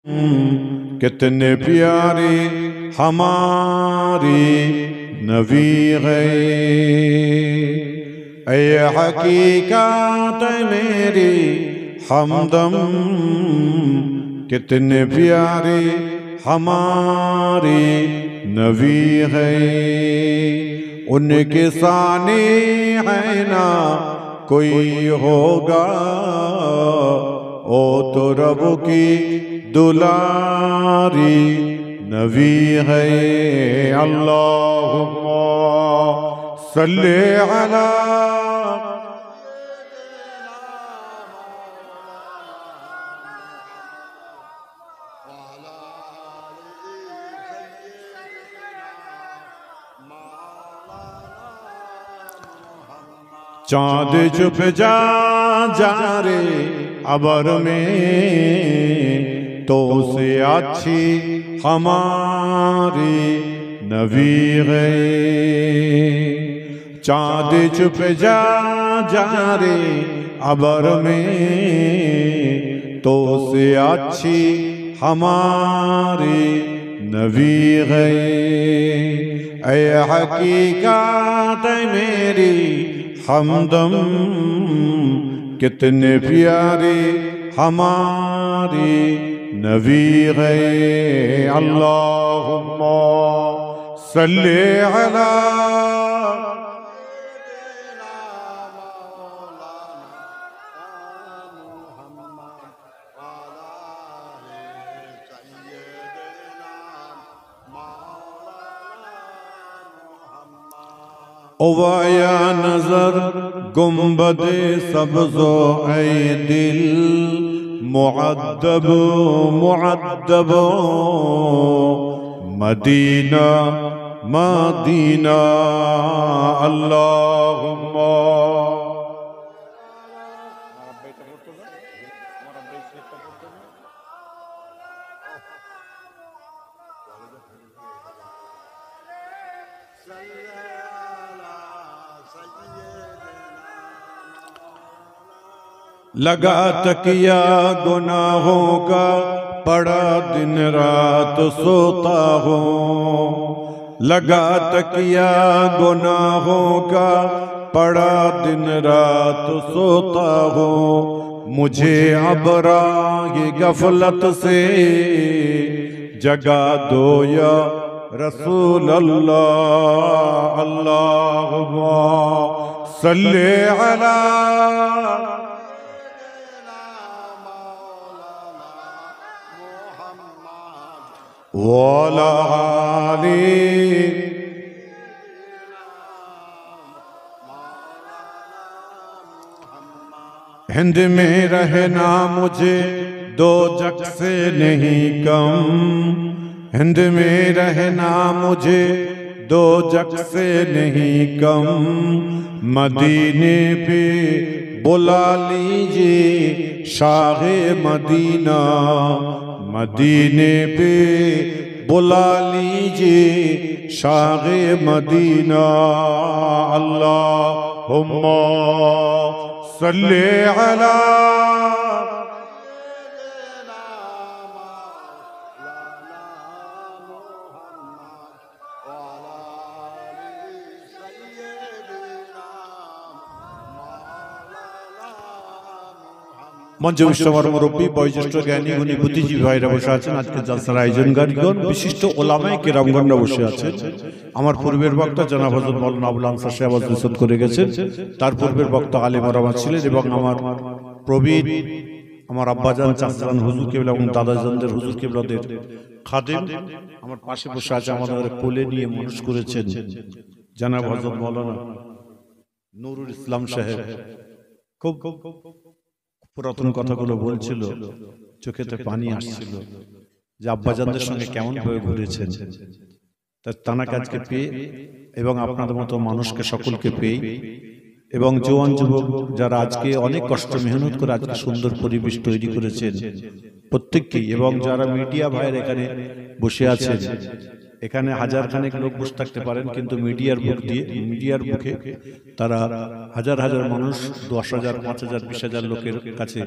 कितने प्यारे हमारे नबी गए। ऐ हकीकत मेरी हमदम, कितने प्यारे हमारे नबी गए। उनके साने है ना कोई होगा, ओ तो रब की दुलारी नबी है। अल्लाहुम्मा सल्ली अला चाँद छुप जा रे अबर में, तो से अच्छी हमारी नबी गए। चाँद छुप जा रे अबर में, तो से अच्छी हमारी नबी गए। ऐ हकीकत मेरी हमदम, कितने प्यारे हमारे नबी गए। अल्लाहुम्मा सल्ली अला ओवाया नजर गुम्बदे सब्ज़ो ऐ दिल, मुअद्दब मुअद्दब मदीना मदीना। अल्लाहुम्मा लगा तकिया गुनाहों का, पड़ा दिन रात सोता हूँ। लगा तकिया गुनाहों का, पड़ा दिन रात सोता हूँ। मुझे अब राह गफलत से जगा दो या रसूल अल्लाह। अल्लाहुम्मा सल्ली अला वाला आली। हिंद में रहना मुझे दो जग से नहीं कम। हिंद में रहना मुझे दो जग से नहीं कम। मदीने पे बुला लीजिए शाहे मदीना। मदीने पे बुला लीजिए शाहे मदीना। अल्लाहुम्मा सल्ली अला मंच विश्वर मुरब्बी बयोज्येष्ठ ज्ञानी गुणी बुद्धिजीवी भाईरा बসে আছেন। আজকে জলসার আয়োজনকারীগণ বিশিষ্ট ওলামায়ে কেরামগণরা বসে আছেন। আমার পূর্বের বক্তা জনাব হযরত মাওলানা আবুল আনসার সাহেব নিষেধ করে গেছেন। তার পূর্বের বক্তা আলেম ওলামা ছিলেন এবং আমার প্রবীণ আমার আব্বাজান চাচাজান হুজুর কেবলা এবং দাদাজানদের হুজুর কেবলাদের খাদেম আমার পাশে বসে আছে। আমাদের কোলে নিয়ে মানুষ করেছেন জনাব হযরত মাওলানা নুরুল ইসলাম সাহেব। খুব পুরাতন কথাগুলো বলছিল, চোখেতে পানি আসছিল যে আব্বাজানদের সঙ্গে কেমন ভাবে ঘুরেছেন। তানাকে আজকে পেয়ে এবং আপনাদের মতো মানুষকে সকলকে পেয়ে এবং জওয়ান যুবক যারা আজকে অনেক কষ্ট মেহনত করে আজকে সুন্দর পরিবেশ তৈরি করেছেন প্রত্যেককেই, এবং যারা মিডিয়া ভাইয়ের এখানে বসে আছেন এখানে হাজার খানেক লোক বসে থাকতে পারেন, কিন্তু মিডিয়ার মুখে তারা হাজার হাজার মানুষ 10,000, 5,000, 20,000 লোকের কাছে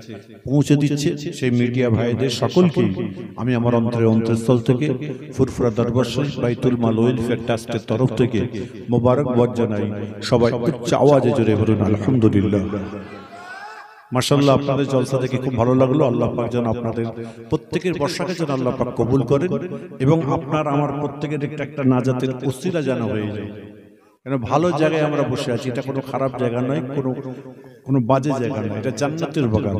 পৌঁছে দিচ্ছে। সেই মিডিয়া ভাইদের সকলকে আমি আমার অন্তরস্থল থেকে ফুরফুরা দরবার শরীফ বাইতুল মাল ওয়েলফেয়ার ট্রাস্টের তরফ থেকে মোবারকবাদ জানাই। সবাই উচ্চ আওয়াজে জোরে বলুন আলহামদুলিল্লাহ। মাশাআল্লাহ, আপনাদের জলসা দেখে খুব ভালো লাগলো। আল্লাহ পাক যেন আপনাদের প্রত্যেকের বর্ষাকে যেন আল্লাহ পাক কবুল করেন এবং আপনার আমার প্রত্যেকের একটা নাজাতের ওসিলা যেন হয়ে যায়। কেন ভালো জায়গায় আমরা বসে আছি, এটা কোনো খারাপ জায়গা নয়, কোনো বাজে জায়গা নয়, এটা জান্নাতের বাগান।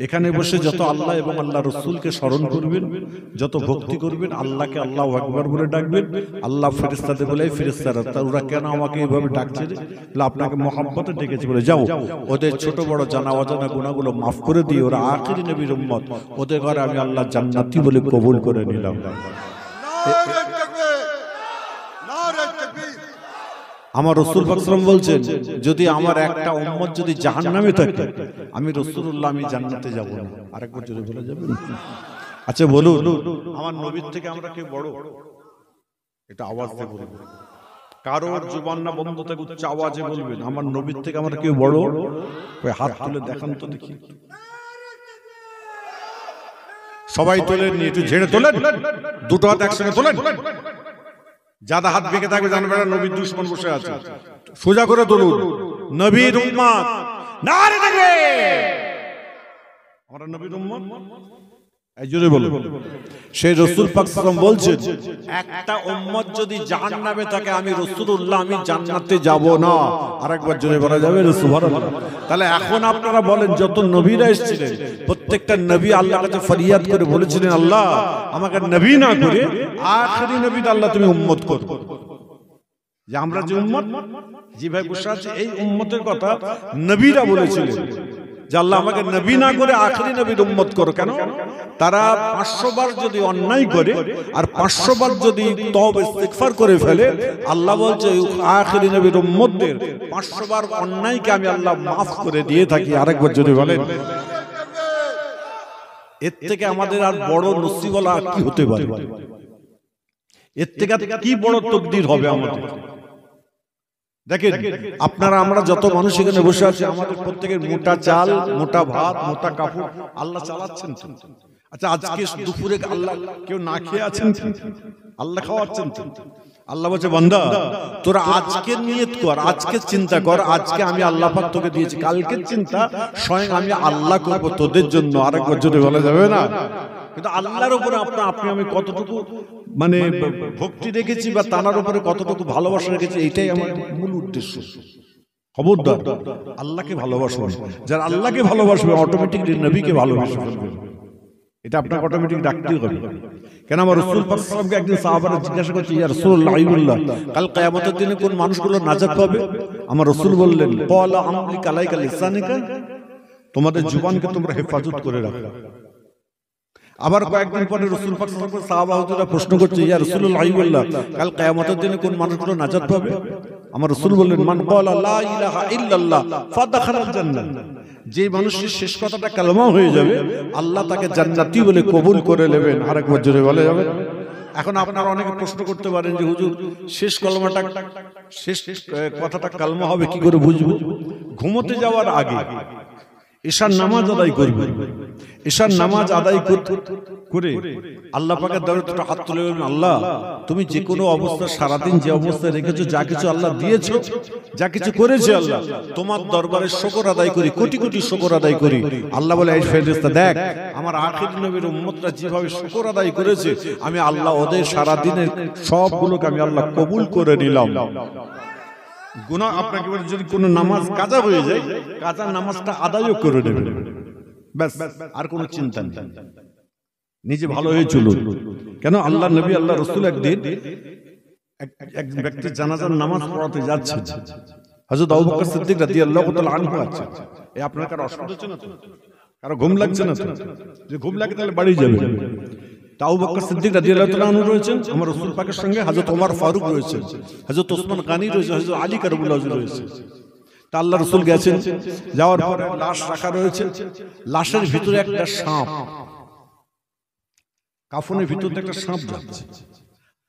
এখানে বসে যত আল্লাহ এবং আল্লাহ রসুলকে স্মরণ করবেন, যত ভক্তি করবেন, আল্লাহকে আল্লাহু আকবার বলে ডাকবেন, আল্লাহ ফেরেশতাদের বলে ফেরেশতারা ওরা কেন আমাকে এইভাবে ডাকছে, আপনাকে মহব্বতে ডেকেছে বলে যাও ওদের ছোট বড় জানা অজানা গুনাহগুলো মাফ করে দিয়ে ওরা আখিরি নবীর উম্মত, ওদের ঘরে আমি আল্লাহ জান্নাতি বলে কবুল করে নিলাম। আমার রাসূল পাক সাল্লাল্লাহু আলাইহি ওয়াসাল্লাম বলছেন, যদি আমার একটা উম্মত যদি জাহান্নামে থাকে, আমি রাসূলুল্লাহ আমি জান্নাতে যাব না। আরেকবার জোরে বলা যাবে? আচ্ছা বলুন, আমার নবীর থেকে আমরা কে বড়? এটা আওয়াজ দিয়ে বলুন। কারোর জবান না বন্ধ থাকে, উচ্চ আওয়াজে বলবেন আমার নবীর থেকে আমরা কে বড়? ওই হাত তুলে দেখান তো দেখি। সবাই তোলেন, একটু ঝেড়ে তোলেন, দুটো হাত একসঙ্গে তোলেন। যারা হাত বেঁকে থাকবে জানবেন নবীর দুশমন বসে আছে। সোজা করে তুলুন, নবীর উম্মত নারে তাকবীর। আমরা নবীর উম্মত, এই জোরে বলুন। সেই রাসূল পাক সাল্লাল্লাহু আলাইহি ওয়াসাল্লাম বলছেন, একটা উম্মত যদি জাহান্নামে থাকে, আমি রাসূলুল্লাহ আমি জান্নাতে যাব না। আরেকবার জোরে বলা যাবে সুবহানাল্লাহ? তাহলে এখন আপনারা বলেন, যত নবীরা এসেছিলেন প্রত্যেকটা নবী আল্লাহর কাছে ফরিয়াদ করে বলেছিলেন, আল্লাহ আমাকে নবী না করে আখেরি নবীটা আল্লাহ তুমি উম্মত করো। যে আমরা যে উম্মত, যে ভাই বসে আছে, এই উম্মতের কথা নবীরা বলেছিলেন যে আল্লাহ আমাকে নবী না করে আখেরি নবীর উম্মত করো। কেন? তারা 500 বার যদি অন্যায় করে আর 500 বার যদি তওবা ইস্তিগফার করে ফেলে, আল্লাহ বলছে আখেরি নবীর উম্মতদের 500 বার অন্যায়কে আমি আল্লাহ মাফ করে দিয়ে থাকি। আরেকবার যদি বলেন, এর থেকে আমাদের আর বড় নসিবওয়ালা কি হতে পারে? এর থেকে কি বড় তাকদীর হবে আমাদের? দেখেন, আপনারা আমরা যত মানুষ এখানে বসে আছি, আমাদের প্রত্যেকের মোটা চাল, মোটা ভাত, মোটা কাপড় আল্লাহ চালাচ্ছেন। আচ্ছা, আজকে দুপুরে আল্লাহ কেউ না খেয়ে আছেন? আল্লাহ খাওয়াচ্ছেন। আল্লাহ বলছে, বান্দা তোরা আজকে নিয়ত কর, আজকে চিন্তা কর, আজকে আমি আল্লাহ পাক তোকে দিয়েছি, কালকের চিন্তা স্বয়ং আমি আল্লাহ করব তোদের জন্য। আরেকবার যদি বলা যাবে না? কিন্তু আল্লাহর উপরে আপনি আমি কতটুকু মানে ভক্তি রেখেছি বা তার উপরে কতটুকু ভালোবাসা রেখেছি, এইটাই আমার মূল উদ্দেশ্য। খবরদার, আল্লাহকে ভালোবাসবেন। যারা আল্লাহকে ভালোবাসবে অটোমেটিকলি নবীকে ভালোবাসবে। এটা আপনাকে অটোমেটিক ডাকতেই হবে। কেন? আমার রাসূল পাক সাল্লাল্লাহু আলাইহি ওয়াসাল্লামকে একদিন সাহাবারা জিজ্ঞাসা করছে, ইয়া রাসূলুল্লাহ, কাল কিয়ামতের দিনে কোন মানুষগুলো নাজাত পাবে? আমার রাসূল বললেন, ক্বালা আমলিক আলাইকা লিসানিকা, তোমাদের জবানকে তোমরা হেফাজত করে রাখো। আবার কয়েকদিন পরে রাসূল পাক সাল্লাল্লাহু আলাইহি ওয়াসাল্লাম সাহাবারা প্রশ্ন করছে, ইয়া রাসূলুল্লাহ, কাল কিয়ামতের দিনে কোন মানুষগুলো নাজাত পাবে? আমার রাসূল বললেন, মান ক্বালা লা ইলাহা ইল্লাল্লাহ ফাদাখালাল জান্নাহ, যে মানুষের শেষ কথাটা কালেমা হয়ে যাবে, আল্লাহ তাকে জান্নাতি বলে কবুল করে নেবেন। আরেকবার জোরে বলা যাবে? এখন আপনারা অনেকে প্রশ্ন করতে পারেন যে হুজুর, শেষ কলমাটা, শেষ কথাটা কালেমা হবে কি করে বুঝবো? ঘুমোতে যাওয়ার আগে ঈশার নামাজ আদায় করবেন। ঈশার নামাজ আদায় করে আল্লাহ পাকের দরবারে হাত তুলে বলবেন, আল্লাহ তুমি যে কোনো অবস্থা সারাদিন যে অবস্থায় রেখেছো, যা কিছু আল্লাহ দিয়েছো, যা কিছু করেছে, আল্লাহ তোমার দরবারে শুকর আদায় করি, কোটি কোটি শুকর আদায় করি। আল্লাহ বলে, এই ফেরেশতা দেখ, আমার আখির নবীর উম্মতরা যেভাবে শুকর আদায় করেছে, আমি আল্লাহ ওদের সারাদিনের সবগুলোকে আমি আল্লাহ কবুল করে নিলাম। গুনাহ আপনাকে বলে, যদি কোনো নামাজ কাজা হয়ে যায়, কাজা নামাজটা আদায়ও করে নেবেন, ব্যাস, আর কোনো চিন্তা নেই, নিজে ভালো হয়ে চলুন। কেন? আল্লাহ নবী আল্লাহ রাসূল একদিন এক ব্যক্তি জানাজার নামাজ পড়াতে যাচ্ছে, হযরত আবু বকর সিদ্দিক রাদিয়াল্লাহু তাআলা আনহু আছে। এই আপনার কারো অসুবিধা হচ্ছে না তো? কারো ঘুম লাগছে না তো? যে ঘুম লাগে তাহলে বাড়ি যাবে। আবু বকর সিদ্দিক রাদিয়াল্লাহু তাআলা আনহু রয়েছেন, আমার রাসূল পাকের সঙ্গে হযরত ওমর ফারুক রয়েছেন, হযরত ওসমান গনি রয়েছে, হযরত আলী কারবুল্লাহ রয়েছে। তা আল্লাহ রাসূল গেছেন, যাওয়ার পরে লাশ রাখা রয়েছে, লাশের ভিতরে একটা সাপ, কাফনের ভিতরে একটা সাপ যাচ্ছে।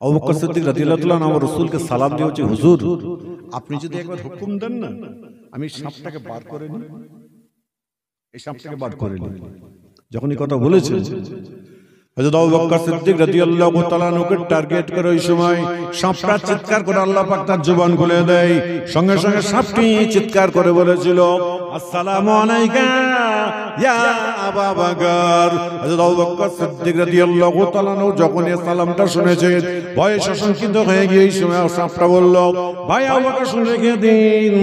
আবু বকর সিদ্দিক রাদিয়াল্লাহু তাআলা আমার রাসূলকে সালাম দিয়ে বলছে, হুজুর আপনি যদি একবার হুকুম দেন না, আমি সাপটাকে বার করে নিই, এই সাপটাকে বার করে নিই। যখন এই কথা বলেছেন, হযরত আবু বকর সিদ্দিক রাদিয়াল্লাহু তাআলা কে টার্গেট করে ওই সময় সাপটা চিৎকার করে আল্লাহ পাক তার জবান খুলে দেয়। সঙ্গে সঙ্গে সাপটি চিৎকার করে বলেছিল, আসসালামু আলাইকা ইয়া আবু বকর। হযরত আবু বকর সিদ্দিক রাদিয়াল্লাহু তাআলা যখন এই সালামটা শুনেছে, ভয়ে শঙ্কিত হয়ে গিয়ে এই সময় সাপটা বলল, ভাই আবু বকর শুনে রেখে দিন,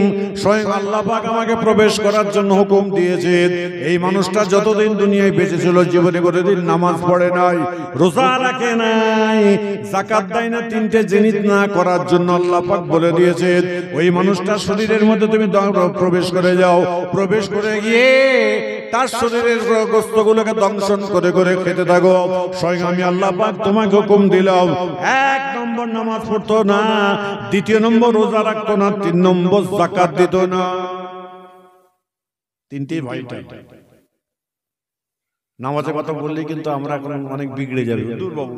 স্বয়ং আল্লাহ পাক আমাকে প্রবেশ করার জন্য হুকুম দিয়েছেন। এই মানুষটা যতদিন দুনিয়ায় বেঁচে ছিল জীবনে কোনোদিন নামাজ পড়ে নাই, রোজা রাখে নাই, যাকাত দেয় না, তিনটে জিনিস না করার জন্য আল্লাহ পাক বলে দিয়েছেন ওই মানুষটার শরীরের মধ্যে তুমি প্রবেশ করে যাও। প্রবেশ করে গিয়ে তার শরীরের গোশতগুলোকে দংশন করে করে খেতে থাকো। স্বয়ং আমি আল্লাহ পাক তোমাকে হুকুম দিলাম, 1 নম্বর নামাজ পড়তো না, 2 নম্বর রোজা রাখতো না, 3 নম্বর যাকাত দিত না। তিনটেই ভাইটা। নামাজের কথা বললে কিন্তু আমরা এখন অনেক বিগড়ে যাবে, দুর্বল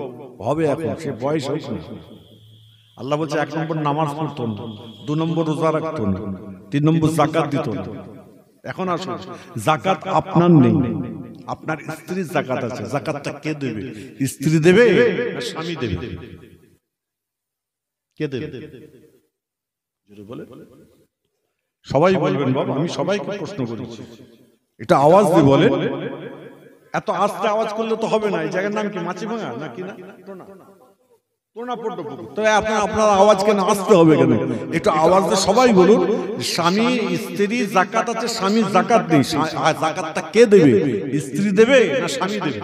হবে, এখন সে বয়স হয়েছে। আল্লাহ বলছে 1 নম্বর নামাজ পড়তো না, 2 নম্বর রোজা রাখতো না, 3 নম্বর যাকাত দিত না। এখন আসুন, যাকাত আপনার নেই, আপনার স্ত্রীর যাকাত আছে। যাকাতটা কে দেবে? স্ত্রী দেবে না স্বামী দেবে? কে দেবে? সবাই বলবেন বাবা, আমি সবাইকে প্রশ্ন করেছি, এটা আওয়াজ দিয়ে বলেন। এত আস্তে আওয়াজ করলে তো হবে না। এই জায়গার নাম কি মাছিভাঙা নাকি না? আপনার আওয়াজ কেন আসতে হবে কেন? একটু আওয়াজ দিয়ে সবাই বলুন, স্বামী স্ত্রী যাকাত আছে, স্বামী যাকাত নেই। যাকাতটা কে দেবে? স্ত্রী দেবে না স্বামী দেবে?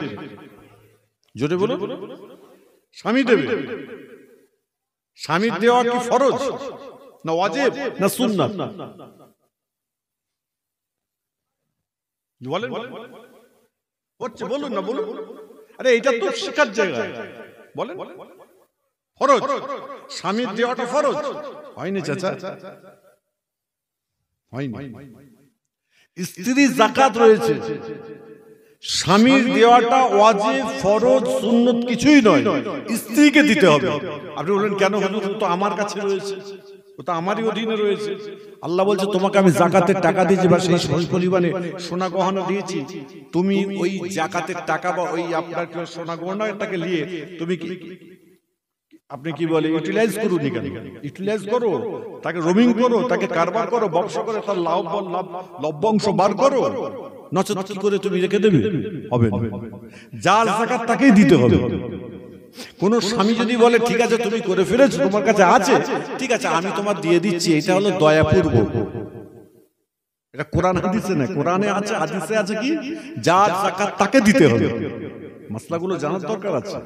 জোরে বলুন। স্বামী দেবে। স্বামীর দেওয়া কি ফরজ না ওয়াজিব না সুন্নাত? বলেন, বলুন না, বলুন। আরে এটা তো শেখার জায়গা, বলেন। ফরজ, স্বামীর দেওয়াটা ফরজ হয়নি চাচা, হয়নি। স্ত্রীর যাকাত রয়েছে, স্বামীর দেওয়াটা ওয়াজিব, ফরজ, সুন্নত কিছুই নয়, স্ত্রীকে দিতে হবে। আপনি বললেন কেন? তো আমার কাছে রয়েছে, ওটা আমারই অধীনে রয়েছে। আল্লাহ বলছে তোমাকে আমি যাকাতের টাকা দিয়েছি বা সেই পরিমাণে সোনা গহনা দিয়েছি, তুমি ওই যাকাতের টাকা বা ওই আপনার সোনা গহনাটাকে নিয়ে তুমি কি, আপনি কি বলে, ইউটিলাইজ করুন, ইউটিলাইজ করো, তাকে রোমিং করো, তাকে কারবার করো, ব্যবসা করে তার লভ্যাংশ বার করো, নচেত কি করে তুমি রেখে দেবে? হবে না। যার যাকাত তাকেই দিতে হবে। কোন স্বামী যদি বলে ঠিক আছে তুমি করে ফেলেছো, তোমার কাছে আছে, ঠিক আছে আমি তোমার দিয়ে দিচ্ছি, এটা হলো দয়াপূর্ব। এটা কোরআন হাদিসে না, কোরআনে আছে, হাদিসে আছে কি যার যাকাত তাকে দিতে হবে। মাসলাগুলো জানার দরকার আছে।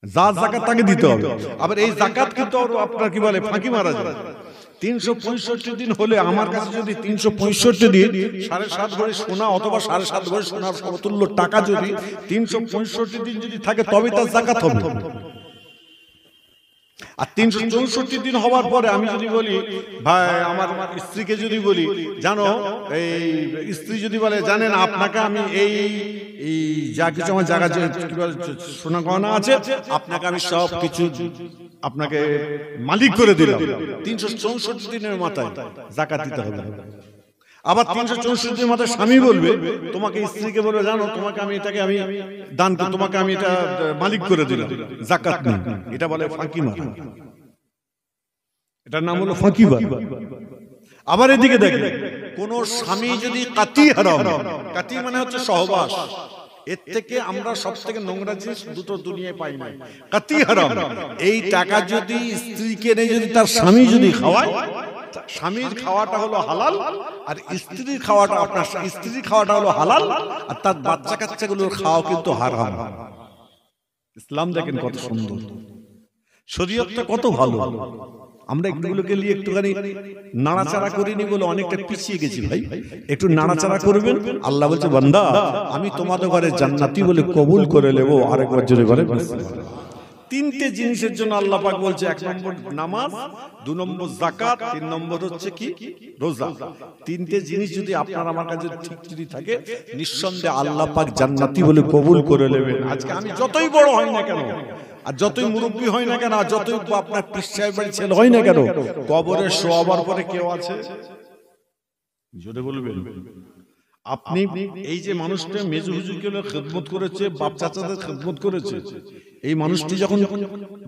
যার যাকাত তাকে দিতে হবে। আবার এই যাকাত কিন্তু আপনার কি বলে ফাঁকি মারা যায়। 365 দিন হলে আমার কাছে যদি 365 দিন 7.5 ভরি সোনা অথবা 7.5 ভরি সোনার সমতুল্য টাকা যদি 365 দিন যদি থাকে তবে তার যাকাত হবে। আর 364 দিন হওয়ার পরে আমি যদি বলি ভাই আমার স্ত্রীকে যদি বলি জানো, এই স্ত্রী যদি বলে জানেন আপনাকে আমি এই যা কিছু আমার জায়গা সোনা গহনা আছে আপনাকে আমি সব কিছু আপনাকে মালিক করে দিলাম, 364 দিনের মাথায় যাকাত দিতে হবে। আবার 364 দিনের মাথায় স্বামী বলবে তোমাকে, স্ত্রীকে বলবে জানো তোমাকে আমি এটাকে আমি দান করে তোমাকে আমি এটা মালিক করে দিলাম, যাকাত নেই। এটা বলে ফাঁকি মারা, এটার নাম হলো ফাঁকি মারা। আবার এদিকে দেখেন কোন স্বামী যদি কাতি হারাম, কাতি মানে হচ্ছে সহবাস, এর থেকে আমরা সব থেকে নোংরা জিনিস দুটো দুনিয়ায় পাই না, কাতি হারাম। এই টাকা যদি স্ত্রীকে নেই যদি তার স্বামী যদি খাওয়ায়, স্বামীর খাওয়াটা হলো হালাল, আর স্ত্রীর খাওয়াটা আপনার স্ত্রীর খাওয়াটা হলো হালাল, আর তার বাচ্চা কাচ্চাগুলোর খাওয়া কিন্তু হারাম। ইসলাম দেখেন কত সুন্দর, শরীয়তটা কত ভালো। আমরা একটুগুলোকে নিয়ে একটুখানি নাড়াচাড়া করিনি বলে অনেকটা পিছিয়ে গেছি ভাই। একটু নাড়াচাড়া করবেন। আল্লাহ বলছে বান্দা আমি তোমাদের ঘরে জান্নাতি বলে কবুল করে নেব। আরেকবার জোরে বলেন তিনটে জিনিসের জন্য আল্লাহ পাক বলছে, এক নম্বর নামাজ, 2 নম্বর যাকাত, 3 নম্বর হচ্ছে কি রোজা। তিনটে জিনিস যদি আপনার আমার কাছে ঠিক যদি থাকে, নিঃসন্দেহে আল্লাহ পাক জান্নাতি বলে কবুল করে নেবেন। আজকে আমি যতই বড় হই না কেন, আর যতই মুরব্বী হয় না কেন, আর যতই আপনার পীর সাহেব বাড়ির ছেলে হয় না কেন, কবরে শোয়াবার পরে কেউ আছে জোরে বলবেন। আপনি এই যে মানুষটা মেজু হুজুরকে খেদমত করেছে, বাপ চাচাদের খেদমত করেছে, এই মানুষটি যখন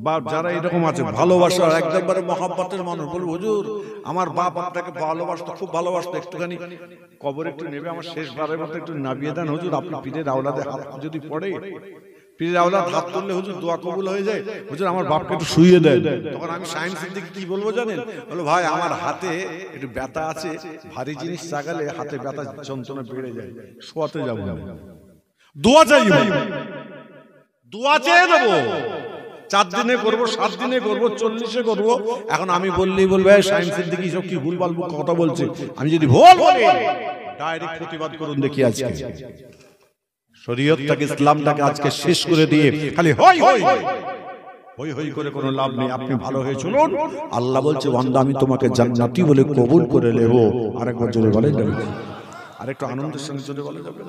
বা যারা এরকম আছে ভালোবাসার একদমবারে মহাব্বতের মানুষ, বলবো হুজুর আমার বাপ আপনাকে ভালোবাসতো, খুব ভালোবাসতো, একটুখানি কবরে একটু নেবে আমার শেষবারের মতো একটু নামিয়ে দেন হুজুর, আপনি পীরের আওলাদে হাত যদি পড়ে, পীরের আওলাদ হাত তুললে হুজুর দোয়া কবুল হয়ে যায়, হুজুর আমার বাপকে একটু শুইয়ে দেন। তখন আমি সায়েন্সের দিকে কি বলবো জানেন, বলো ভাই আমার হাতে একটু ব্যথা আছে, ভারী জিনিস চাগালে হাতে ব্যথা যন্ত্রণা বেড়ে যায়, শোয়াতে যাবো না, দোয়া চাইব, দোয়া চেয়ে দেবো, 4 দিনে করবো, 7 দিনে করবো, 40-এ করবো। এখন আমি বললেই বলবে সায়েন্সের দিকে সব কি ভুলভাল কথা বলছে, আমি যদি ভুল বলি ডাইরেক্ট প্রতিবাদ করুন দেখি। আজকে শরীয়তটাকে ইসলামটাকে আজকে শেষ করে দিয়ে খালি হই হই হই হই করে কোনো লাভ নেই। আপনি ভালো হয়ে চলুন, আল্লাহ বলছে বান্দা আমি তোমাকে জান্নাতি বলে কবুল করে নেব। আরেকবার জোরে বলেন, আরেকটু আনন্দের সঙ্গে জোরে বলে যাবে।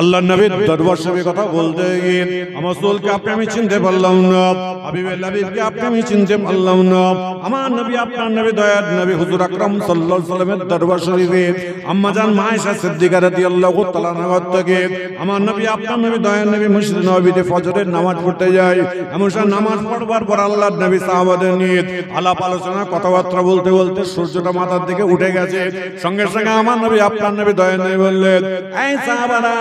আল্লাহ নবীর দরবার শরীফে কথা বলতে গিয়ে আমার রাসূলকে আপনি আমি চিনতে পারলাম না, হাবিবুল হাবিবকে আপনি আমি চিনতে পারলাম না। আমার নবী আপনার নবী দয়ার নবী হুজুর আকরাম সাল্লাল্লাহু আলাইহি ওয়াসাল্লামের দরবার শরীফে আম্মা জান আয়েশা সিদ্দিকা রাদিয়াল্লাহু তাআলা আনহা থেকে আমার নবী আপনার নবী দয়ার নবী মসজিদ নববীতে ফজরের নামাজ পড়তে যায়। এমন সময় নামাজ পড়বার পর আল্লাহর নবী সাহাবাদের নিয়ে আলাপ আলোচনা কথাবার্তা বলতে বলতে সূর্যটা মাথার দিকে উঠে গেছে। সঙ্গে সঙ্গে আমার নবী আপনার নবী দয়ার নবী বললেন, এই সাহাবারা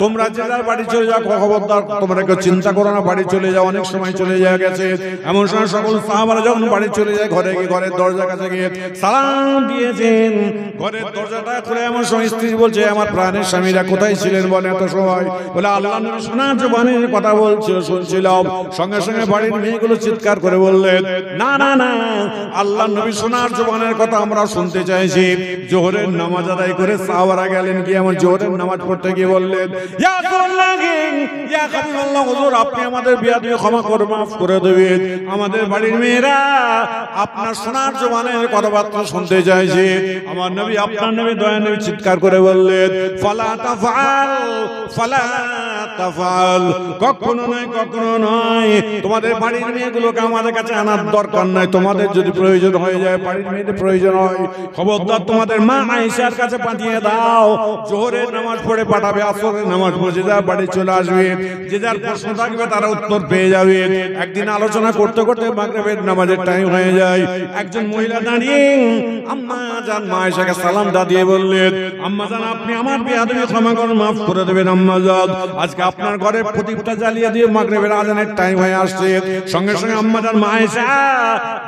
তোমরা যে যার বাড়ি চলে যাও, খবরদার তোমরা কেউ চিন্তা করো না, বাড়ি চলে যাও, অনেক সময় চলে যাওয়া গেছে। এমন সময় সকল সাহাবারা যখন বাড়ি চলে যায়, ঘরে গিয়ে ঘরের দরজার কাছে গিয়ে সালাম দিয়েছেন। ঘরের দরজাটা খুলে এমন সময় স্ত্রী বলছে, আমার প্রাণের স্বামীরা কোথায় ছিলেন বলে এত সময়? বলে আল্লাহ নবী শোনার জবানের কথা বলছিল, শুনছিলাম। সঙ্গে সঙ্গে বাড়ির মেয়েগুলো চিৎকার করে বললেন, না না না, আল্লাহ নবী শোনার জবানের কথা আমরা শুনতে চাইছি। জোহরের নামাজ আদায় করে সাহাবারা গেলেন, কি এমন জোহরের নামাজ পড়তে গিয়ে বললেন, ইয়া রাসূলুল্লাহ, ইয়া হাবিবাল্লাহ, হুজুর আপনি আমাদের বিয়াদবি ক্ষমা করে মাফ করে দেবেন। আমাদের বাড়ির মেয়েরা আপনার শোনার জবানের কথাবার্তা শুনতে চাইছে। আমার নবী আপনার নবী দয়া নবী চিৎকার করে বললেন, ফালা তাফআল, ফালা তাফআল, কখনো নয়, কখনো নয়। তোমাদের বাড়ির মেয়েগুলোকে আমাদের কাছে আনার দরকার নাই। তোমাদের যদি প্রয়োজন হয়ে যায়, বাড়ির মেয়েদের প্রয়োজন হয়, খবরদার তোমাদের মা আয়েশার কাছে পাঠিয়ে দাও। জোহরের নামাজ পড়ে পাঠাবে, আসরের নামাজ পড়ে যা বাড়ি চলে আসবে। যে যার প্রশ্ন থাকবে তারা উত্তর পেয়ে যাবে। একদিন আলোচনা করতে করতে মাগরিবের নামাজের টাইম হয়ে যায়। একজন মহিলা দাঁড়িয়ে আম্মা জান মা আয়েশাকে সালামটা দিয়ে বললেন, আম্মা জান আপনি আমার বেয়াদবি ক্ষমা করে মাফ করে দেবেন। আম্মা জান আজকে আপনার ঘরে প্রদীপটা জ্বালিয়ে দিয়ে মাগরিবের আজানের টাইম হয়ে আসছে। সঙ্গে সঙ্গে আম্মা জান মা আয়েশা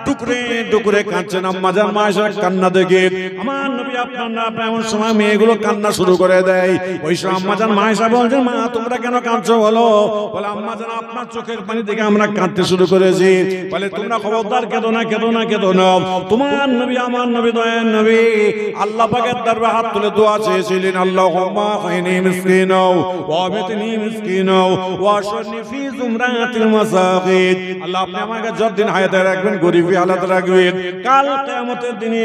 টুকরে টুকরে কাঁদছেন। আম্মা জান মা আয়েশা কান্না দেখে আমার নবী আপনার না এমন সময় মেয়েগুলো কান্না শুরু করে দেয়। ওই সময় আম্মা জান মা আয়েশা বলছেন, মা তোমরা কেন কাঁদছো বলো? বলে আম্মা জান আপনার চোখের পানি দেখে আমরা কাঁদতে শুরু করেছি। বলে তোমরা খবরদার কেঁদো না, কেঁদো না, কেঁদো না। তোমার নবী আমার নবী দয়ার নবী আল্লাহ পাকের দরবারে হাত তুলে দোয়া চেয়েছিলেন, আল্লাহুম্মা ইনি মিসকিনা ওয়া আমিতনি মিসকিনা ওয়া আশরনি ফি জুমরাতিল মাসাকিন। আল্লাহ আপনি আমাকে যতদিন হায়াতে রাখবেন গরিবী হালাত রাখবেন, কাল কিয়ামতের দিনে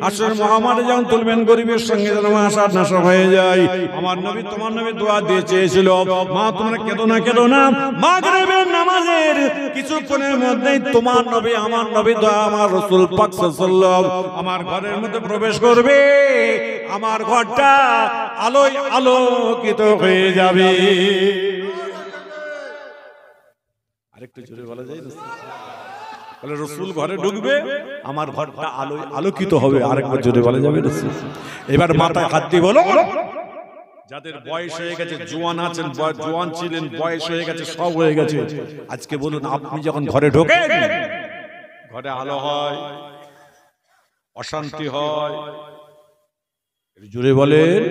আসর মুহাম্মদ যখন তুলবেন গরিবের সঙ্গে যেন আশার নাশা হয়ে যায়। আমার নবী তোমার নবী দোয়া দিয়ে চেয়েছিল, মা তোমরা কেঁদো না, কেঁদো না। মাগরিবের নামাজের কিছুক্ষণের মধ্যেই তোমার নবী আমার নবী দয়া আমার রাসূল পাক সাল্লাল্লাহু আমার ঘরের মধ্যে প্রবেশ করবে। আমার ঘরটা আলোয় আলোকিত হয়ে যাবে। আরেকটু জোরে বলা যায় না? বলে রাসূল ঘরে ঢুকবে, আমার ঘরটা আলোয় আলোকিত হবে। আরেকবার জোরে বলা যাবে না? এবার মাথায় হাত দিয়ে বলো, যাদের বয়স হয়ে গেছে, জওয়ান আছেন, জওয়ান ছিলেন, বয়স হয়ে গেছে, সব হয়ে গেছে, আজকে বলুন আপনি যখন ঘরে ঢোকেন, ঘরে আলো হয়, অশান্তি হয়? জোরে বলেন।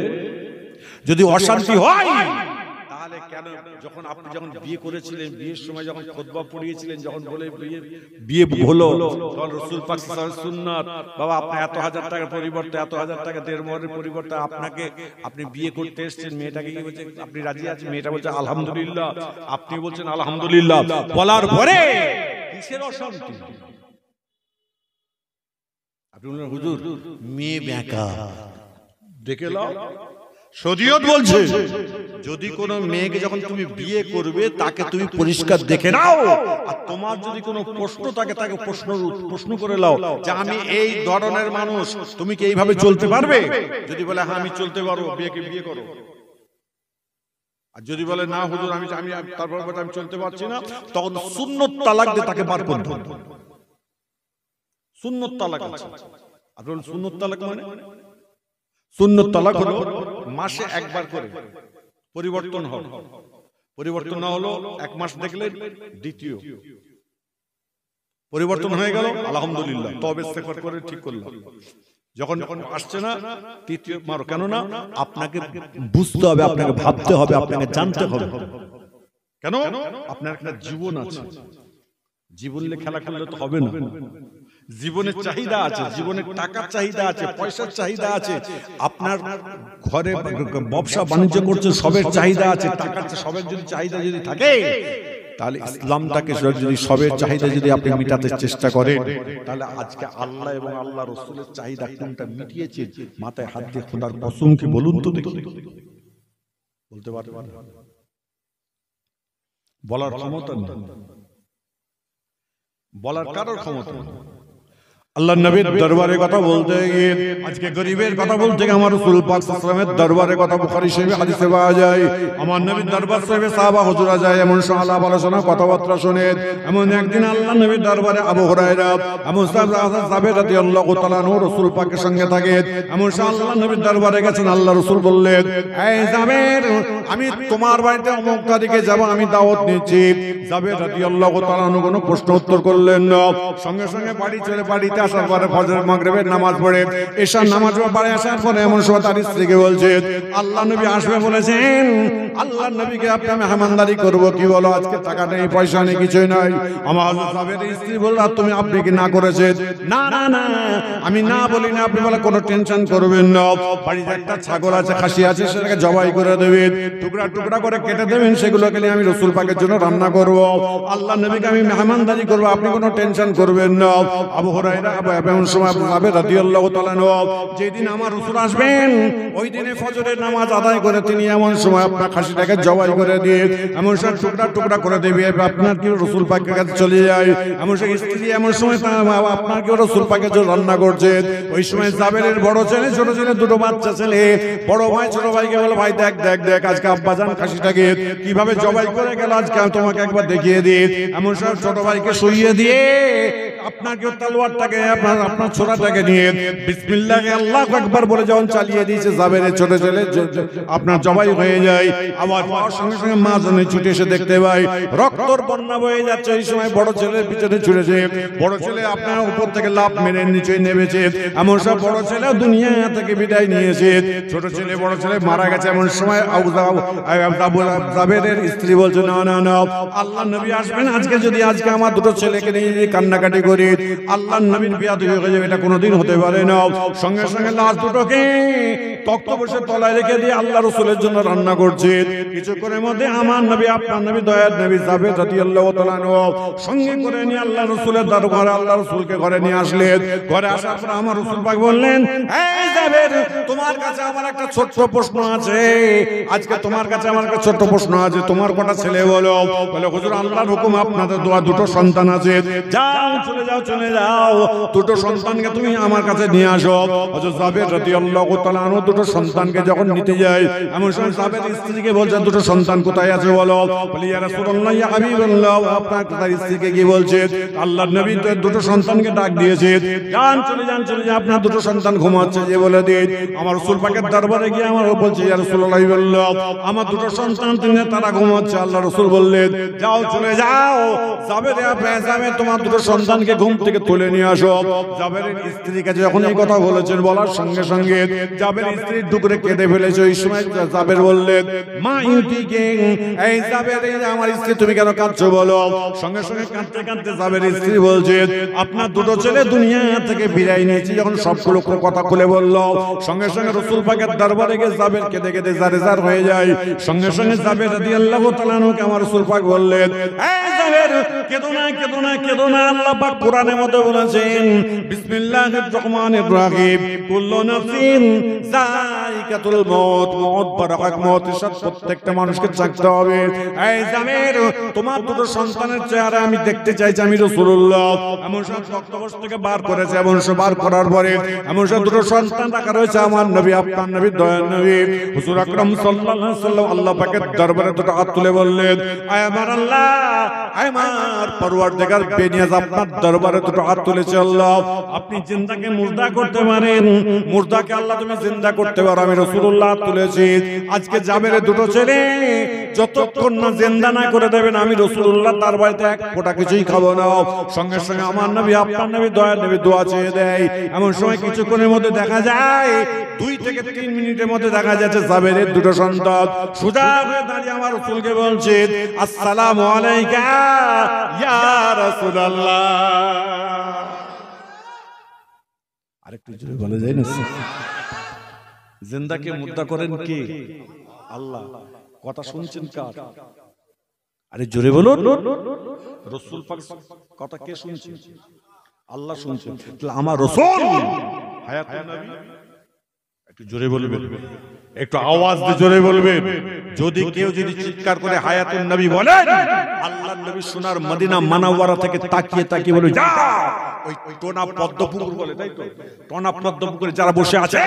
যদি অশান্তি হয় তাহলে কেন যখন আপনি যখন বিয়ে করেছিলেন, বিয়ের সময় যখন খুতবা পড়িয়েছিলেন, যখন বলে বিয়ে হলো, তখন রাসূল পাক সাল্লাল্লাহু আলাইহি ওয়াসাল্লাম সুন্নাত, বাবা আপনি এত হাজার টাকার পরিবর্তে, এত হাজার টাকা দেড় মোহরের পরিবর্তে আপনাকে, আপনি বিয়ে করতে এসেছেন, মেয়েটাকে কি বলছে আপনি রাজি আছেন? মেয়েটা বলছে আলহামদুলিল্লাহ, আপনি বলছেন আলহামদুলিল্লাহ, বলার পরে কিসের অশান্তি? আপনি বললেন হুজুর মেয়ে বেঁকা, দেখে নাও শরীয়ত বলছে যদি কোনো মেয়েকে যখন তুমি বিয়ে করবে তাকে তুমি পরিষ্কার দেখে নাও, আর তোমার যদি কোনো প্রশ্ন থাকে তাকে প্রশ্ন করে নাও যে আমি এই ধরনের মানুষ, তুমি কি এইভাবে চলতে পারবে? যদি বলে হ্যাঁ আমি চলতে পারবো, বিয়ে করো। আর যদি বলে না হুজুর আমি তারপর আমি চলতে পারছি না, তখন সুন্নত তালাক দিয়ে তাকে বার করতে হবে। সুন্নত তালাক আছে। আপনার সুন্নত তালাক মানে সুন্নত তালাক হলো মাসে একবার করে পরিবর্তন হবে, পরিবর্তন না হলো এক মাস দেখলেন, দ্বিতীয় পরিবর্তন হয়ে গেল আলহামদুলিল্লাহ, তবে ইস্তেগফার করে ঠিক করলাম, যখন আসছে না তৃতীয় মারো। কেননা আপনাকে বুঝতে হবে, আপনাকে ভাবতে হবে, আপনাকে জানতে হবে। কেন? আপনার একটা জীবন আছে, জীবন নিয়ে খেলা করলে তো হবে না। জীবনের চাহিদা আছে, জীবনের টাকার চাহিদা আছে, পয়সার চাহিদা আছে, আপনার ঘরে ব্যবসা বাণিজ্য করছে সবের চাহিদা আছে, টাকার সবের যদি চাহিদা যদি থাকে, তাহলে ইসলামটাকে যদি সবের চাহিদা যদি আপনি মিটাতে চেষ্টা করেন, তাহলে আজকে আল্লাহ এবং আল্লাহ রাসূলের চাহিদা কোনটা মিটিয়েছে? মাথায় হাত দিয়ে খোদার কসম কি বলুন তো দেখি, বলতে পারবেন? বলার ক্ষমতা নেই, বলার কারোর ক্ষমতা নেই। আল্লাহ নবীর দরবারে কথা বলতে গিয়ে আজকে গরিবের কথা বলতে গিয়ে আমার রাসূল পাক সাল্লাল্লাহু আলাইহি ওয়াসাল্লামের দরবারে কথা বুখারী শরীফে হাদিসে পাওয়া যায়। আমার নবীর দরবার শরীফে সাহাবা হুজুরা যায়, এমন আলাপ আলোচনা কথাবার্তা শুনে। এমন একদিন আল্লাহ নবীর দরবারে আবু হুরায়রা এমন সাহাবা রাদিয়াল্লাহু তাআলা আনহু রাসূল পাকের সঙ্গে থাকে। এমন আল্লাহ নবীর দরবারে গেছেন, আল্লাহ রাসূল বললেন এই জাবের, আমি তোমার বাড়িতে অমুক তারিখে যাব, আমি দাওয়াত নিচ্ছি। জাবের রাদিয়াল্লাহু তাআলা আনহু কোনো প্রশ্ন উত্তর করলেন না, সঙ্গে সঙ্গে বাড়িতে আসার পরে ফজর মাগরিবের নামাজ পড়ে এশার নামাজ পড়ে আসার পরে এমন সময় তার স্ত্রীকে বলছে আল্লাহ নবী আসবে বলেছেন, আল্লাহ নবীকে আপনি মেহমানদারি করব, কি বলো আজকে টাকা নেই, পয়সা নেই, কিছুই নাই। আমার জাবের স্ত্রী বলল আপনি কি না করেছেন? না না না, আমি না বলি না। আপনি বলে কোনো টেনশন করবেন না, বাড়িতে একটা ছাগল আছে, খাসি আছে, সেটাকে জবাই করে দেবেন, টুকরা টুকরা করে কেটে দেবেন, সেগুলোকে নিয়ে আমি রাসূল পাকের জন্য রান্না করব, আল্লাহ নবীকে আমি মেহমানদারি করব, আপনি কোনো টেনশন করবেন না। আবু হুরায়রা এমন সময় জাবের রাদিয়াল্লাহু তাআলা যেদিন আমার রাসূল আসবেন ওই দিনে ফজরের নামাজ আদায় করে তিনি এমন সময় আপনার খাসিটাকে জবাই করে দিয়ে এমন সব টুকরা টুকরা করে দেবে, আপনার কি রাসূল পাকের কাছে চলে যায়। এমন সেই স্ত্রী এমন সময় আপনার কি রাসূল পাকের জন্য রান্না করছে। ওই সময় জাবেরের বড় ছেলে, ছোট ছেলে, দুটো বাচ্চা ছেলে, বড় ভাই ছোট ভাইকে বলে ভাই দেখ দেখ দেখ আজকে আব্বাজান খাসিটাকে কিভাবে জবাই করে গেল, আজকে আমি তোমাকে একবার দেখিয়ে দিই। এমন সব ছোট ভাইকে শুইয়ে দিয়ে আপনাকে তলোয়ারটাকে আপনার ছোরাটাকে নিয়ে বিসমিল্লাহ আল্লাহু আকবার বলে যখন চালিয়ে দিয়েছে, জাবেরের ছোট ছেলে আপনার জবাই হয়ে যায়। আবার সঙ্গে সঙ্গে মা জনে ছুটে এসে দেখতে পাই রক্তর বন্যা বয়ে যাচ্ছে। এই সময় বড় ছেলের পিছনে ছুটেছে, বড় ছেলে আপনার উপর থেকে লাফ মেরে নিচে নেমেছে। এমন সব বড় ছেলে দুনিয়া থেকে বিদায় নিয়েছে, ছোট ছেলে বড় ছেলে মারা গেছে। এমন সময় জাবেরের স্ত্রী বলছে না না না, আল্লাহ নবী আসবেন আজকে, যদি আজকে আমার দুটো ছেলেকে নিয়ে কান্নাকাটি করি আল্লাহ নবীর বিয়াদ হয়ে যাবে, এটা কোনোদিন হতে পারে না। সঙ্গে সঙ্গে লাশ দুটোকে তক্ত বসে তলায় রেখে দিয়ে আল্লাহ রাসূলের জন্য রান্না করছে। কিছুক্ষণের মধ্যে আমার নবী, আপনার নবী, দয়ার নবী জাবের রাদিয়াল্লাহু তাআলা সঙ্গে করে নিয়ে আল্লাহ রাসূলের দরবারে আল্লাহ রাসূলকে ঘরে নিয়ে আসলেন। ঘরে আসার পর আমার রাসূল পাক বললেন এই জাবের, তোমার কাছে আমার একটা ছোট্ট প্রশ্ন আছে, আজকে তোমার কাছে আমার একটা ছোট্ট প্রশ্ন আছে, তোমার কটা ছেলে বলো? বলে হুজুর আল্লাহর হুকুম, আপনাদের দুটো সন্তান আছে, যাও চলে যাও চলে যাও, দুটো সন্তানকে তুমি আমার কাছে নিয়ে আসো। হযরত জাবের রাদিয়াল্লাহু তাআলা আনহু দুটো সন্তানকে যখন নিতে যায়, এমন সময় জাবের স্ত্রীকে বলছেন দুটো সন্তান কোথায় আছে বলো? বলে ইয়া রাসূলুল্লাহ ইয়া হাবিবাল্লাহ, আপনার তার স্ত্রীকে কি বলছে? আল্লাহর নবী তো দুটো সন্তানকে ডাক দিয়েছে, যান চলে যান চলে যান, আপনার দুটো সন্তান ঘুমাচ্ছে, যে বলে দিন। আমার রাসূল পাকের দরবারে গিয়ে আমার বলছে ইয়া রাসূলুল্লাহ আমার দুটো সন্তান তারা ঘুমাচ্ছে। আল্লাহ রাসূল বললেন যাও চলে যাও, জাবের তোমার দুটো সন্তানকে হাসানকে ঘুম থেকে তুলে নিয়ে আসো। জাবেরের স্ত্রীর কাছে যখন এই কথা বলেছেন, বলার সঙ্গে সঙ্গে জাবেরের স্ত্রী ডুকরে কেঁদে ফেলেছে। ওই সময় জাবের বললেন, মা ইউটিকে, এই জাবের, আমার স্ত্রী তুমি কেন কাঁদছো বলো। সঙ্গে সঙ্গে কাঁদতে কাঁদতে জাবেরের স্ত্রী বলছে, আপনার দুটো ছেলে দুনিয়া থেকে বিদায় নিয়েছি। যখন সবগুলো কথা খুলে বলল, সঙ্গে সঙ্গে রাসূল পাকের দরবারে গিয়ে জাবের কেঁদে কেঁদে জারে জার হয়ে যায়। সঙ্গে সঙ্গে জাবের রাদিয়াল্লাহু তাআলা আনহুকে আমার রাসূল পাক বললেন, এই জাবের কেঁদো না, কেঁদো না, কেঁদো না। আল্লাহ পাক কোরআনের মধ্যে বলেছেন, বিসমিল্লাহির রহমানির রহিম, কুল্লু নাফসিন যায়িকাতুল মউত, মউত বড় হক, মউতের সাথে প্রত্যেকটা মানুষকে চাকতে হবে। এই জাবের, তোমার দুটো সন্তানের চেহারা আমি দেখতে চাইছি। আমি রাসূলুল্লাহ এমন সব রক্তকোষ থেকে বার করেছে, এমন সব বার করার পরে এমন সব দুটো সন্তান রাখা রয়েছে, আমার নবী, আপনার নবী, দয়ার নবী হুজুর আকরাম সাল্লাল্লাহু আলাইহি ওয়াসাল্লাম আল্লাহ পাকের দরবারে দুটো হাত তুলে বললেন, আয় আমার আল্লাহ, আয় আমার পরওয়ারদিগার, বেনিয়াজ আপনার দরবারে দুটো হাত তুলেছে। আল্লাহ, আপনি জিন্দাকে মুর্দা করতে পারেন, মুর্দাকে আল্লাহ তুমি জিন্দা করতে পারো। আমি রাসূলুল্লাহ তুলেছি। আজকে জাবেরের দুটো ছেলে যতক্ষণ না জিন্দা না করে দেবেন, আমি রাসূলুল্লাহ তার বাড়িতে এক ফোঁটা কিছুই খাবো না। সঙ্গে সঙ্গে আমার নবী, আপনার নবী, দয়ার নবী দোয়া চেয়ে দেয়। এমন সময় কিছুক্ষণের মধ্যে দেখা যায়, 2 থেকে 3 মিনিটের মধ্যে দেখা যাচ্ছে জাবেরের দুটো সন্তান সোজা হয়ে দাঁড়িয়ে আমার রাসূলকে বলছে, আসসালামু আলাইকা ইয়া রাসূলুল্লাহ। আরেকটু জোরে বলা যায় না? জিন্দাকে মুর্দা করেন কে? আল্লাহ। কথা শুনছেন কার? আরে জোরে বলুন। রাসূল পাক কথা কে শুনছে? আল্লাহ শুনছেন। আমার রাসূল হায়াতুন নবী, একটু জোরে বলবেন, একটু আওয়াজ দিয়ে জোরে বলবেন। যদি কেউ যদি চিৎকার করে হায়াতুন নবী বলেন, আল্লাহর নবী সোনার মদিনা মুনাওয়ারা থেকে তাকিয়ে তাকিয়ে বলে, যা ওই টোনা পদ্মপুকুর বলে, তাই তো, টোনা পদ্মপুকুরে যারা বসে আছে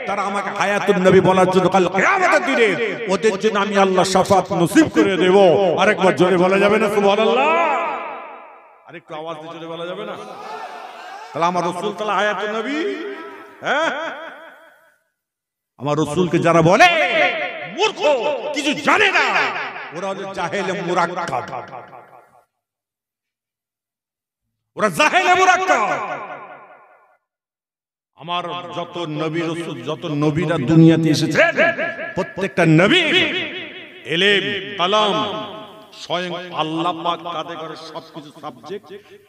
তারা আমাকে হায়াতুন নবী বলার জন্য কাল কিয়ামতের দিনে ওদের জন্য আমি আল্লাহ শাফাত নসিব করে দেব। আরেকবার জোরে বলা যাবে না সুবহানাল্লাহ? আরেকটু আওয়াজ দিয়ে জোরে বলা যাবে না? তাহলে আমার রাসূল তাআলা হায়াতুন নবী, হ্যাঁ, আমার রাসূলকে যারা বলে মূর্খ, কিছু জানে না, ওরা হলো জাহেলে মুরাক্কাব, ওরা জাহেলে মুরাক্কাব। আমার যত নবী রাসূল, যত নবীরা দুনিয়াতে এসেছেন, প্রত্যেকটা নবী ইলম, কালাম, স্বয়ং আল্লাহ পাক কাঁধে করে সবকিছু সাবজেক্ট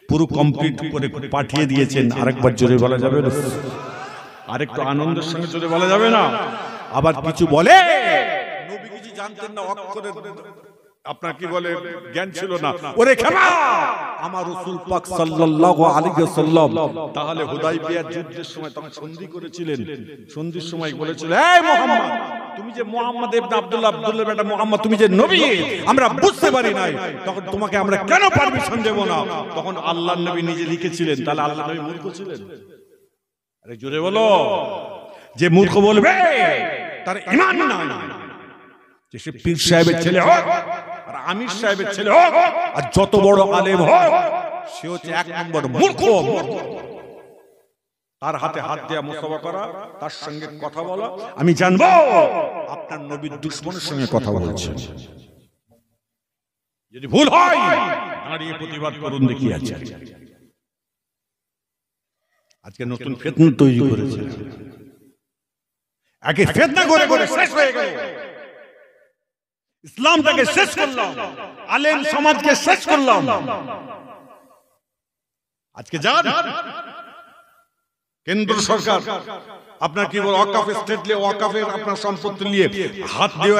পুরো কমপ্লিট করে পাঠিয়ে দিয়েছেন। আরেকবার জোরে বলা যাবে না? আরেকটু আনন্দের সঙ্গে জোরে বলা যাবে না? আবার কিছু বলে নবী কিছু জানতেন না, অক্ষরের আপনার কি বলে জ্ঞান ছিল না। ওরে ক্ষমা, আমার রাসূল পাক সাল্লাল্লাহু আলাইহি ওয়াসাল্লাম তাহলে হুদায়বিয়ার যুদ্ধের সময় তখন সন্ধি করেছিলেন। সন্ধির সময় বলেছিল, এই মুহাম্মদ, তুমি যে মুহাম্মদ ইবনে আব্দুল্লাহ, আব্দুল্লাহর বেটা মুহাম্মদ, তুমি যে নবী, আমরা বুঝতে পারি নাই, তখন তোমাকে আমরা কেন পারমিশন দেব না? তখন আল্লাহর নবী নিজে লিখেছিলেন। তাহলে আল্লাহর নবী মূর্খ ছিলেন? আরে জোরে বলো। যে মূর্খ বলবে তার ঈমান নাই, যে সে পীর সাহেবের ছেলে হোক আর আমির সাহেবের ছেলে হোক আর যত বড় আলেম হোক, সে হচ্ছে 1 নম্বর মূর্খ। তার হাতে হাত দেয়া, মুসাফা করা, তার সঙ্গে কথা বলা, আমি জানবো আপনার নবীর দুশমনের সঙ্গে কথা বলছেন। যদি ভুল হয় দাঁড়িয়ে প্রতিবাদ করুন, দেখি আছে। আজকে নতুন ফিতনা তৈরি করেছে, আগে ফিতনা করে করে শেষ হয়ে গেল, ইসলামটাকে শেষ করলাম, আলেম সমাজকে শেষ করলাম। আজকে যান কেন্দ্র সরকার আপনার কি বল, ওয়াকফ স্টেট নিয়ে, ওয়াকফের আপনার সম্পত্তি নিয়ে হাত দিয়ে